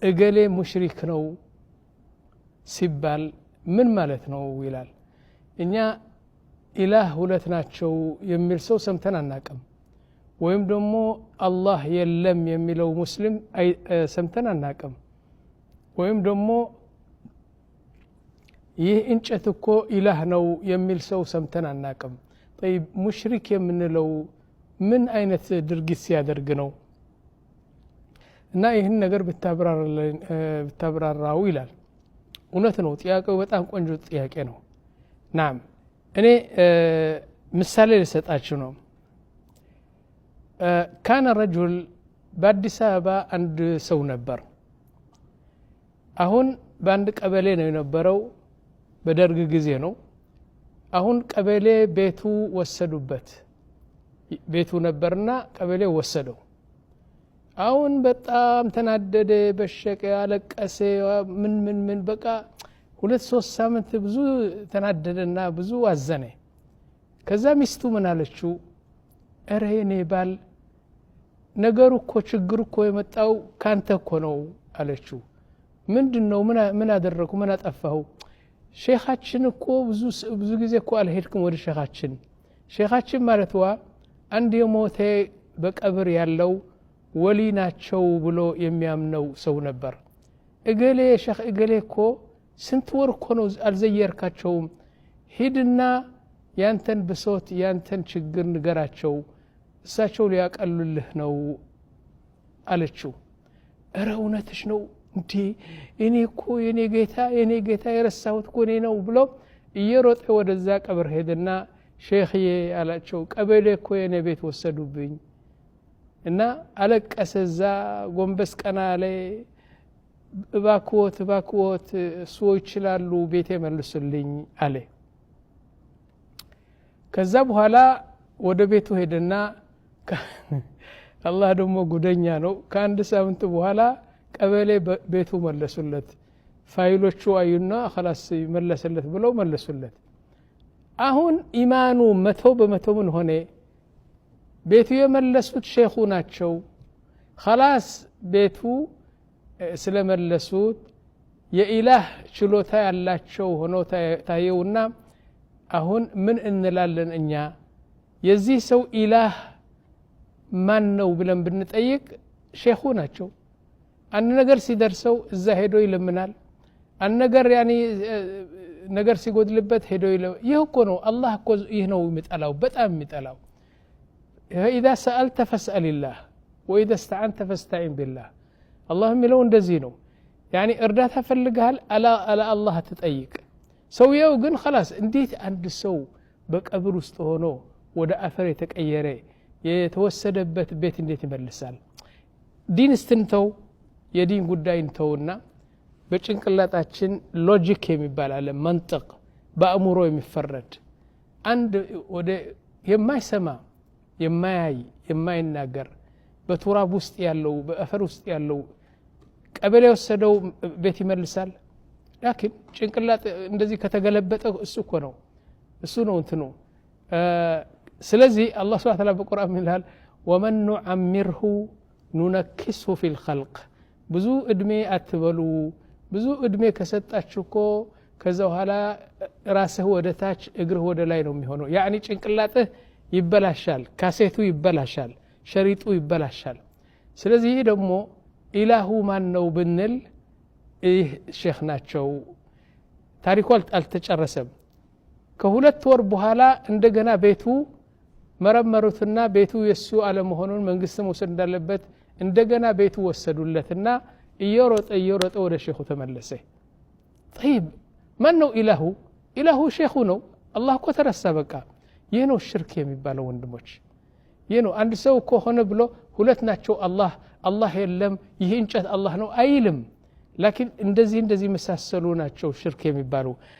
እገሌ ሙሽሪክ ነው ሲባል ምን ማለት ነው ይላል እኛ ኢላህ ሁለት ናቸው የሚል ሰው ሰምተን አናቀም ወይም ደግሞ አላህ የለም የሚለው ሙስሊም ሰምተን አናቀም ወይም ደግሞ ይህ እንጨት እኮ ኢላህ ነው የሚል ሰው ሰምተን አናቀም طيب ሙሽሪክ የምንለው ምን አይነት ድርጊት ሲያደርግ ነው እና ይህን ነገር ብታብራራው ይላል እውነት ነው ጥያቄው በጣም ቆንጆ ጥያቄ ነው ናም እኔ ምሳሌ ልሰጣችሁ ነው كان رجل በአዲስ አበባ አንድ ሰው ነበር አሁን በአንድ ቀበሌ ነው የነበረው በደርግ ጊዜ ነው አሁን ቀበሌ ቤቱ ወሰዱበት ቤቱ ነበርና ቀበሌ ወሰደው አሁን በጣም ተናደደ በሸቀ ያለቀሰ ምን በቃ 2-3 ሳምንት ብዙ ተናደደና ብዙ አዘነ ከዛ ሚስቱ ምን አለችው እረ የኔ ባል ነገሩ እኮ ችግሩ እኮ የመጣው ካንተ እኮ ነው አለችው ምንድነው ምን አደረኩ ምን አጠፋው ሼኻችን እኮ ብዙ ጊዜ እኮ አልሄድኩም ወደ ሼኻችን ማለትዋ አንድ የሞተ በቀብር ያለው ወሊ ናቸው ብሎ የሚያምነው ሰው ነበር እገሌ ሼኽ እገሌ እኮ ስንት ወር እኮ ነው አልዘየርካቸውም ሂድና ያንተን ብሶት ያንተን ችግር ንገራቸው እሳቸው ሊያቀሉልህ ነው አለችው እረ እውነትሽ ነው እንዴ እኔ እኮ የኔ ጌታ የረሳሁት እኮ እኔ ነው ብሎ እየሮጠ ወደዛ ቀብር ሄደና ሼኽዬ አላቸው ቀበሌ እኮ የኔ ቤት ወሰዱብኝ እና አለቀሰዛ ጎንበስ ቀና ላይ እባክዎት ሰዎች ይችላሉ ቤቴ መልሱልኝ አለ ከዛ በኋላ ወደ ቤቱ ሄደና አላህ ደግሞ ጉደኛ ነው ከአንድ ሳምንት በኋላ ቀበሌ ቤቱ መለሱለት ፋይሎቹ አዩና خلاص መለሰለት ብለው መለሱለት አሁን ኢማኑ 100% ምን ሆነ ቤቱ የመለሱት ሼኹ ናቸው خلاص ቤቱ ስለመለሱት የኢላህ ችሎታ ያላቸው ሆኖ ታየውና አሁን ምን እንላለን እኛ የዚህ ሰው ኢላህ ማን ነው ብለን ብንጠይቅ ሼኹ ናቸው አንድ ነገር ሲደርሰው እዛ ሄዶ ይለምናል አንድ ነገር ያኒ ነገር ሲጎድልበት ሄዶ ይህ እኮ ነው አላህ እኮ ይህ ነው የሚጠላው በጣም የሚጠላው إذا سألت فاسأل الله وإذا استعنت فاستعن بالله الله የሚለው እንደዚህ ነው يعني እርዳታ ፈልገሃል አላ አላህ ተጠይቅ ሰውየው ግን خلاص እንዴት አንድ ሰው በቀብር ውስጥ ሆኖ ወደ አፈር የተቀየረ የተወሰደበት ቤት እንዴት ይመልሳል ዲን እስትንተው የዲን ጉዳይ እንተውና በጭንቅላታችን ሎጂክ የሚባል አለ መንጥቅ በአእምሮ የሚፈረድ አንድ ወደ የማይሰማ የማያይ የማይናገር በቱራብ ውስጥ ያለው በአፈር ውስጥ ያለው ቀበሌ ወሰደው ቤት ይመልሳል ላኪን ጭንቅላት እንደዚህ ከተገለበጠ እሱ እኮ ነው እሱ ነው እንትኑ ስለዚህ አላህ Subhanahu Wa Ta'ala በቁርአን ይላል ወመን ኑዓሚርሁ ኑነክስሁ ፊል ኸልቅ ብዙ እድሜ አትበሉ ብዙ እድሜ ከሰጣችሁኮ ከዛ በኋላ ራስህ ወደ ታች እግርህ ወደ ላይ ነው የሚሆነው ያኒ ጭንቅላትህ ይበላሻል ካሴቱ ይበላሻል ሸሪጡ ይበላሻል ስለዚህ ደግሞ ኢላሁ ማን ነው ብንል ይህ ሼኽ ናቸው ታሪኩ አልተጨረሰም ከሁለት ወር በኋላ እንደገና ቤቱ መረመሩትና ቤቱ የሱ አለመሆኑን መንግስት መውሰድ እንዳለበት እንደገና ቤቱ ወሰዱለትና እየሮጠ ወደ ሼኹ ተመለሰ طيب ማን ነው ኢላሁ ሼኹ ነው አላህ እኮ ተረሳ በቃ ይህ ነው ሽርክ የሚባለው ወንድሞች ይህ ነው አንድ ሰው እኮ ሆነ ብሎ ሁለት ናቸው አላህ የለም ይህ እንጨት አላህ ነው አይልም ላኪን እንደዚህ መሳሰሉ ናቸው ሽርክ የሚባለው